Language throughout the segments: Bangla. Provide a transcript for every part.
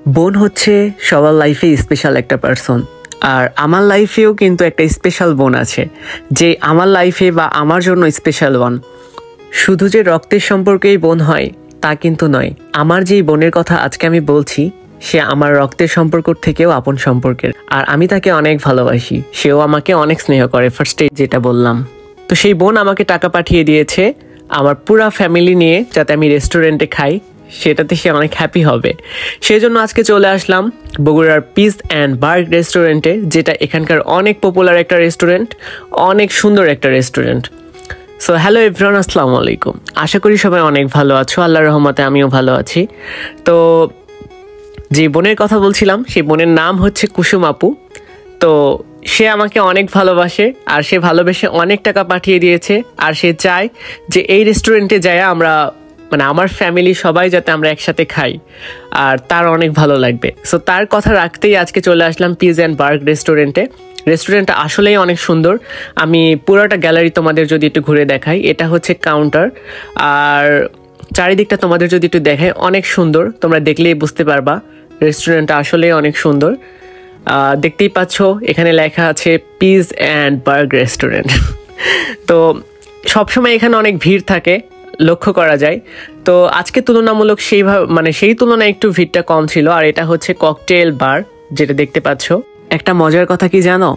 বোন হচ্ছে সবার লাইফে স্পেশাল একটা পার্সন। আর আমার লাইফেও কিন্তু একটা স্পেশাল বোন আছে, যে আমার লাইফে বা আমার জন্য স্পেশাল ওয়ান। শুধু যে রক্তের সম্পর্কেই বোন হয় তা কিন্তু নয়। আমার যেই বোনের কথা আজকে আমি বলছি, সে আমার রক্তের সম্পর্ক থেকেও আপন সম্পর্কের। আর আমি তাকে অনেক ভালোবাসি, সেও আমাকে অনেক স্নেহ করে, ফার্স্টে যেটা বললাম। তো সেই বোন আমাকে টাকা পাঠিয়ে দিয়েছে আমার পুরা ফ্যামিলি নিয়ে, যাতে আমি রেস্টুরেন্টে খাই, সেটাতে সে অনেক হ্যাপি হবে। সেই জন্য আজকে চলে আসলাম বগুড়ার পিস অ্যান্ড বার্গ রেস্টুরেন্টে, যেটা এখানকার অনেক পপুলার একটা রেস্টুরেন্ট, অনেক সুন্দর একটা রেস্টুরেন্ট। সো হ্যালো এভরিওয়ান, আসসালামু আলাইকুম। আশা করি সবাই অনেক ভালো আছো, আল্লাহর রহমতে আমিও ভালো আছি। তো যে বোনের কথা বলছিলাম, সেই বোনের নাম হচ্ছে কুসুম আপু। তো সে আমাকে অনেক ভালোবাসে, আর সে ভালোবেসে অনেক টাকা পাঠিয়ে দিয়েছে। আর সে চায় যে এই রেস্টুরেন্টে যায় আমরা, মানে আমার ফ্যামিলি সবাই যাতে আমরা একসাথে খাই, আর তার অনেক ভালো লাগবে। সো তার কথা রাখতেই আজকে চলে আসলাম পিস অ্যান্ড বার্গ রেস্টুরেন্টে। রেস্টুরেন্টটা আসলেই অনেক সুন্দর। আমি পুরোটা গ্যালারি তোমাদের যদি একটু ঘুরে দেখাই, এটা হচ্ছে কাউন্টার, আর চারিদিকটা তোমাদের যদি একটু দেখাই, অনেক সুন্দর। তোমরা দেখলেই বুঝতে পারবা রেস্টুরেন্টটা আসলেই অনেক সুন্দর। দেখতেই পাচ্ছ এখানে লেখা আছে পিস অ্যান্ড বার্গ রেস্টুরেন্ট। তো সবসময় এখানে অনেক ভিড় থাকে, লক্ষ্য করা যায়। তো আজকে তুলনামূলক সেই তুলনায় একটু ভিড়টা কম ছিল। আর এটা হচ্ছে ককটেল বার, যেটা দেখতে পাচ্ছ। একটা মজার কথা কি জানো,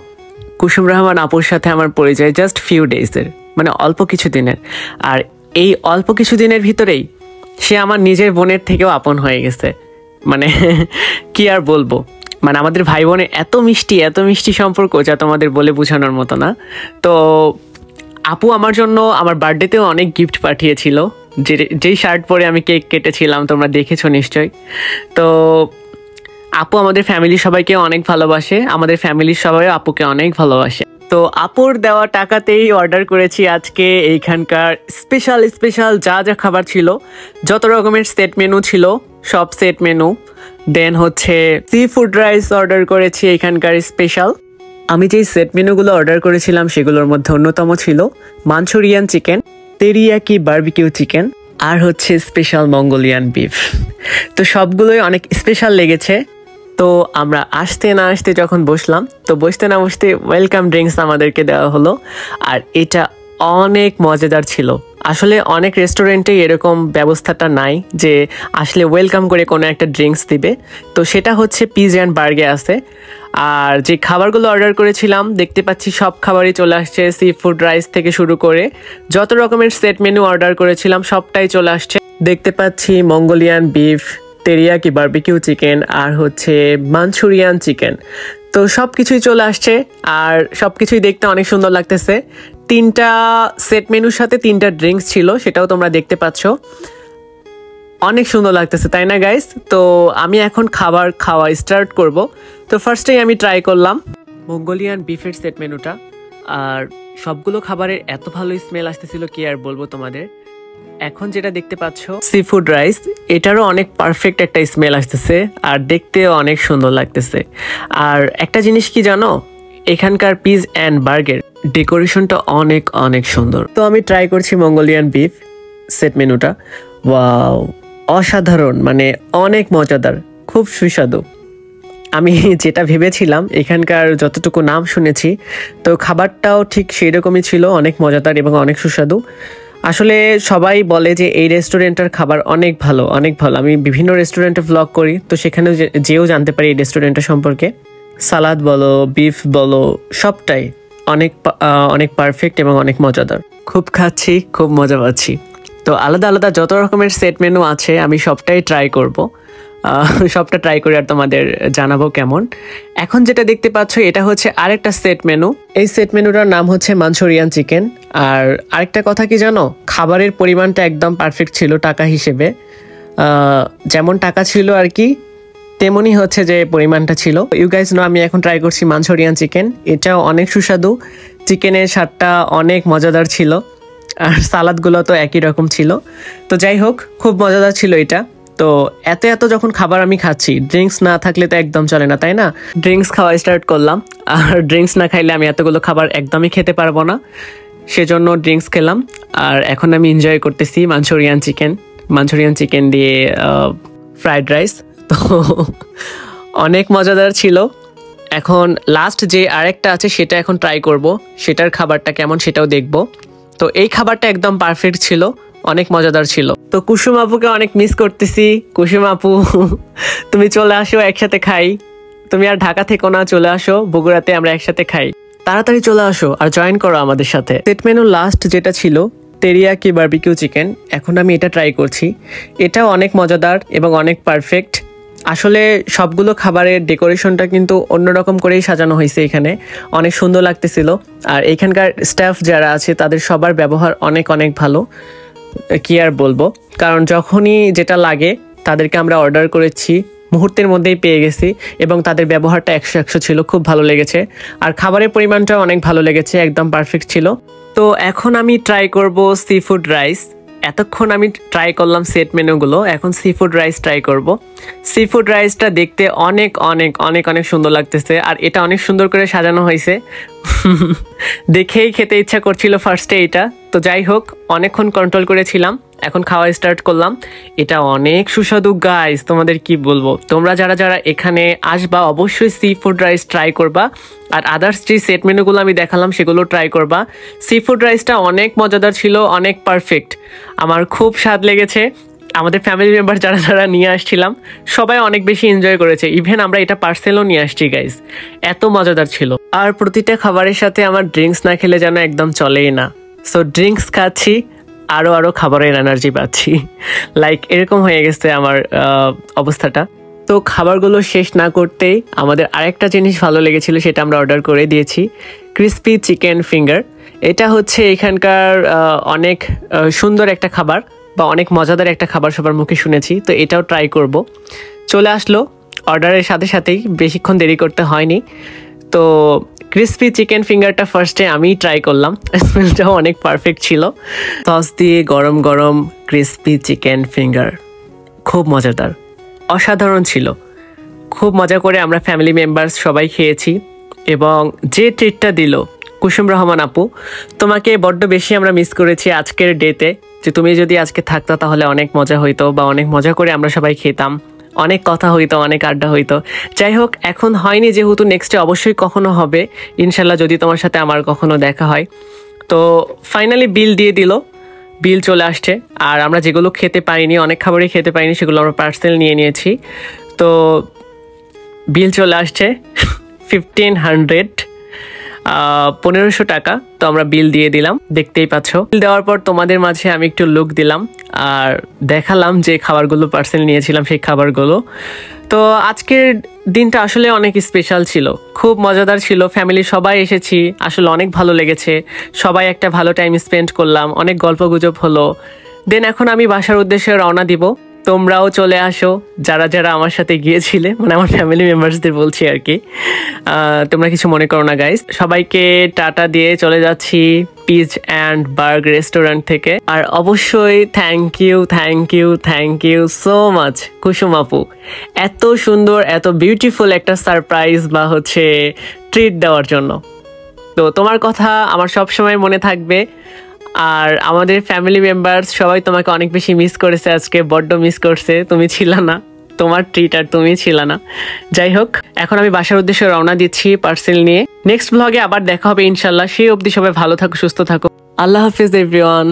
কুসুম রহমান আপুর সাথে আমার পরিচয় জাস্ট ফিউ ডেজের, মানে অল্প কিছু দিনের। আর এই অল্প কিছু দিনের ভিতরেই সে আমার নিজের বোনের থেকেও আপন হয়ে গেছে। মানে কি আর বলবো, মানে আমাদের ভাই বোনের এত মিষ্টি সম্পর্ক, যা তোমাদের বলে বোঝানোর মতো না। তো আপু আমার জন্য আমার বার্থডেতেও অনেক গিফট পাঠিয়েছিল, যেই শার্ট পরে আমি কেক কেটেছিলাম, তোমরা দেখেছো নিশ্চয়ই। তো আপু আমাদের ফ্যামিলির সবাইকে অনেক ভালোবাসে, আমাদের ফ্যামিলির সবাই আপুকে অনেক ভালোবাসে। তো আপুর দেওয়া টাকাতেই অর্ডার করেছি আজকে এইখানকার স্পেশাল যা যা খাবার ছিল, যত রকমের সেট মেনু ছিল, সব সেট মেনু। দেন হচ্ছে সি ফুড রাইস অর্ডার করেছি এখানকার স্পেশাল। আমি যেই সেট মেনুগুলো অর্ডার করেছিলাম সেগুলোর মধ্যে অন্যতম ছিল Manchurian chicken, teriyaki barbecue chicken, আর হচ্ছে স্পেশাল মঙ্গোলিয়ান বিফ। তো সবগুলোই অনেক স্পেশাল লেগেছে। তো আমরা আসতে না আসতে যখন বসলাম, তো বসতে না বসতে ওয়েলকাম ড্রিঙ্কস আমাদেরকে দেওয়া হলো। আর এটা অনেক মজাদার ছিল। আসলে অনেক রেস্টুরেন্টে এরকম ব্যবস্থাটা নাই যে আসলে ওয়েলকাম করে কোনো একটা ড্রিঙ্কস দিবে। তো সেটা হচ্ছে পিস অ্যান্ড বার্গে আছে। আর যে খাবারগুলো অর্ডার করেছিলাম, দেখতে পাচ্ছি সব খাবারই চলে আসছে। সি ফুড রাইস থেকে শুরু করে যত রকমের সেট মেনু অর্ডার করেছিলাম সবটাই চলে আসছে। দেখতে পাচ্ছি Mongolian beef, teriyaki barbecue chicken, আর হচ্ছে মাঞ্চুরিয়ান চিকেন। তো সব কিছুই চলে আসছে, আর সব কিছুই দেখতে অনেক সুন্দর লাগতেছে। 3টা সেট মেনুর সাথে 3টা ড্রিঙ্কস ছিল, সেটাও তোমরা দেখতে পাচ্ছ। অনেক সুন্দর লাগতেছে, তাই না গাইস? তো আমি এখন খাবার খাওয়া স্টার্ট করব। তো ফার্স্টেই আমি ট্রাই করলাম মঙ্গোলিয়ান বিফের সেট মেনুটা। আর সবগুলো খাবারের এত ভালো স্মেল আসতেছিল, কি আর বলবো তোমাদের। এখন যেটা দেখতে পাচ্ছ সি ফুড রাইস, এটারও অনেক পারফেক্ট একটা স্মেল আসতেছে, আর দেখতেও অনেক সুন্দর লাগতেছে। আর একটা জিনিস কি জানো, এখানকার পিস অ্যান্ড বার্গের ডেকোরেশনটা অনেক সুন্দর। তো আমি ট্রাই করছি মঙ্গোলিয়ান বিফ সেট মেনুটা। ওয়াও, অসাধারণ, মানে অনেক মজাদার, খুব সুস্বাদু। আমি যেটা ভেবেছিলাম, এখানকার যতটুকু নাম শুনেছি, তো খাবারটাও ঠিক সেই রকমই ছিল, অনেক মজাদার এবং অনেক সুস্বাদু। আসলে সবাই বলে যে এই রেস্টুরেন্টের খাবার অনেক ভালো। আমি বিভিন্ন রেস্টুরেন্টে ভ্লগ করি, তো সেখানে যেও জানতে পারি এই রেস্টুরেন্টের সম্পর্কে। সালাদ বলো, বিফ বলো, সবটাই অনেক পারফেক্ট এবং অনেক মজাদার। খুব খাচ্ছি, খুব মজা পাচ্ছি। তো আলাদা যত রকমের সেট মেনু আছে আমি সবটাই ট্রাই করব। সবটা ট্রাই করে আর তোমাদের জানাবো কেমন। এখন যেটা দেখতে পাচ্ছ, এটা হচ্ছে আরেকটা সেট মেনু। এই সেট মেনুটার নাম হচ্ছে মাঞ্চুরিয়ান চিকেন। আর আরেকটা কথা কি জানো, খাবারের পরিমাণটা একদম পারফেক্ট ছিল টাকা হিসেবে। যেমন টাকা ছিল আর কি, তেমনই হচ্ছে যে পরিমাণটা ছিল। ইউ গাইজ নো, আমি এখন ট্রাই করছি মাঞ্চুরিয়ান চিকেন। এটাও অনেক সুস্বাদু, চিকেনের স্বাদটা অনেক মজাদার ছিল, আর সালাদগুলো তো একই রকম ছিল। তো যাই হোক, খুব মজাদার ছিল এটা। তো এত যখন খাবার আমি খাচ্ছি, ড্রিঙ্কস না থাকলে তো একদম চলে না, তাই না? ড্রিঙ্কস খাওয়া স্টার্ট করলাম, আর ড্রিঙ্কস না খাইলে আমি এতগুলো খাবার একদমই খেতে পারবো না, সেজন্য ড্রিঙ্কস খেলাম। আর এখন আমি এনজয় করতেছি মাঞ্চুরিয়ান চিকেন দিয়ে ফ্রাইড রাইস। তো অনেক মজাদার ছিল। এখন লাস্ট যে আরেকটা আছে সেটা এখন ট্রাই করব, সেটার খাবারটা কেমন সেটাও দেখব। তো এই খাবারটা একদম পারফেক্ট ছিল, অনেক মজাদার ছিল। তো কুসুম আপুকে অনেক মিস করতেছি। কুসুম আপু তুমি চলে আসো, একসাথে খাই। তুমি আর ঢাকা থেকো না, চলে আসো বগুড়াতে, আমরা একসাথে খাই। তাড়াতাড়ি চলে আসো আর জয়েন করো আমাদের সাথে। সেট মেনু লাস্ট যেটা ছিল তেরিয়াকি বারবিকিউ চিকেন, এখন আমি এটা ট্রাই করছি। এটাও অনেক মজাদার এবং অনেক পারফেক্ট। আসলে সবগুলো খাবারের ডেকোরেশনটা কিন্তু অন্যরকম করেই সাজানো হয়েছে, এখানে অনেক সুন্দর লাগতেছিল। আর এখানকার স্টাফ যারা আছে তাদের সবার ব্যবহার অনেক অনেক ভালো, কি আর বলবো। কারণ যখনই যেটা লাগে তাদেরকে আমরা অর্ডার করেছি, মুহূর্তের মধ্যেই পেয়ে গেছি এবং তাদের ব্যবহারটা 100 ছিল, খুব ভালো লেগেছে। আর খাবারের পরিমাণটাও অনেক ভালো লেগেছে, একদম পারফেক্ট ছিল। তো এখন আমি ট্রাই করব সি ফুড রাইস। এতক্ষণ আমি ট্রাই করলাম সেট মেনুগুলো, এখন সি ফুড রাইস ট্রাই করব। সি ফুড রাইসটা দেখতে অনেক অনেক অনেক অনেক সুন্দর লাগতেছে, আর এটা অনেক সুন্দর করে সাজানো হয়েছে। দেখেই খেতে ইচ্ছা করছিল ফার্স্টে এটা। তো যাই হোক, অনেকক্ষণ কন্ট্রোল করেছিলাম, এখন খাওয়া স্টার্ট করলাম। এটা অনেক সুস্বাদু গাইস, তোমাদের কি বলবো। তোমরা যারা যারা এখানে আসবা অবশ্যই সি ফুড রাইস ট্রাই করবা, আর আদার্স যে সেট মেনুগুলো আমি দেখালাম সেগুলো ট্রাই করবা। সি ফুড রাইসটা অনেক মজাদার ছিল, অনেক পারফেক্ট, আমার খুব স্বাদ লেগেছে। আমাদের ফ্যামিলি মেম্বার যারা যারা নিয়ে আসছিলাম সবাই অনেক বেশি এনজয় করেছে, ইভেন আমরা এটা পার্সেলও নিয়ে আসছি গাইস, এত মজাদার ছিল। আর প্রতিটা খাবারের সাথে আমার ড্রিঙ্কস না খেলে যেন একদম চলেই না। সো ড্রিঙ্কস খাচ্ছি, আরও আরও খাবারের এনার্জি পাচ্ছি, লাইক এরকম হয়ে গেছে আমার অবস্থাটা। তো খাবারগুলো শেষ না করতেই আমাদের আরেকটা জিনিস ভালো লেগেছিল, সেটা আমরা অর্ডার করে দিয়েছি, ক্রিসপি চিকেন ফিঙ্গার। এটা হচ্ছে এখানকার অনেক সুন্দর একটা খাবার বা অনেক মজাদার একটা খাবার, সবার মুখে শুনেছি। তো এটাও ট্রাই করব। চলে আসলো অর্ডারের সাথে সাথেই, বেশিক্ষণ দেরি করতে হয়নি। তো ক্রিসপি চিকেন ফিঙ্গারটা ফার্স্টে আমি ট্রাই করলাম, স্মেলটাও অনেক পারফেক্ট ছিল। সস দিয়ে গরম গরম ক্রিসপি চিকেন ফিঙ্গার, খুব মজাদার, অসাধারণ ছিল। খুব মজা করে আমরা ফ্যামিলি মেম্বার্স সবাই খেয়েছি। এবং যে ট্রিটটা দিল কুসুম রহমান আপু, তোমাকে বড্ড বেশি আমরা মিস করেছি আজকের ডেতে। যে তুমি যদি আজকে থাকতা তাহলে অনেক মজা হইতো, বা অনেক মজা করে আমরা সবাই খেতাম, অনেক কথা হইতো, অনেক আড্ডা হইতো। যাই হোক, এখন হয়নি যেহেতু, নেক্সটে অবশ্যই কখনো হবে ইনশাল্লাহ, যদি তোমার সাথে আমার কখনো দেখা হয়। তো ফাইনালি বিল দিয়ে দিল, বিল চলে আসছে। আর আমরা যেগুলো খেতে পারিনি, অনেক খাবারই খেতে পারিনি, সেগুলো আমরা পার্সেল নিয়ে নিয়েছি। তো বিল চলে আসছে 1500, 1500 টাকা। তো আমরা বিল দিয়ে দিলাম, দেখতেই পাচ্ছ। বিল দেওয়ার পর তোমাদের মাঝে আমি একটু লুক দিলাম আর দেখালাম যে খাবারগুলো পার্সেল নিয়েছিলাম সেই খাবারগুলো। তো আজকের দিনটা আসলে অনেক স্পেশাল ছিল, খুব মজাদার ছিল। ফ্যামিলি সবাই এসেছি, আসলে অনেক ভালো লেগেছে। সবাই একটা ভালো টাইম স্পেন্ড করলাম, অনেক গল্পগুজব হলো। দেন এখন আমি বাসার উদ্দেশ্যে রওনা দিব। তোমরাও চলে আসো, যারা যারা আমার সাথে গিয়েছিলে, মানে আমার ফ্যামিলি মেম্বার্সদের বলছি আর কি। তোমরা কিছু মনে করো না গাইস। সবাইকে টাটা দিয়ে চলে যাচ্ছি পিচ অ্যান্ড বার্গ রেস্টুরেন্ট থেকে। আর অবশ্যই thank you thank you thank you so much Kusum আপু, এত সুন্দর এত বিউটিফুল একটা সারপ্রাইজ বা হচ্ছে ট্রিট দেওয়ার জন্য। তো তোমার কথা আমার সব সময় মনে থাকবে। আর আমাদের ফ্যামিলি মেম্বার্স সবাই তোমাকে অনেক বেশি মিস করেছে, আজকে বড্ড মিস করছে, তুমি ছিলা না, তোমার ট্রিট আর তুমি ছিলা না। যাই হোক, এখন আমি বাসার উদ্দেশ্যে রওনা দিচ্ছি পার্সেল নিয়ে। নেক্সট ব্লগে আবার দেখা হবে ইনশাল্লাহ। সেই অবধি সবাই ভালো থাকো, সুস্থ থাকো। আল্লাহ হাফিজ এভরিওয়ান।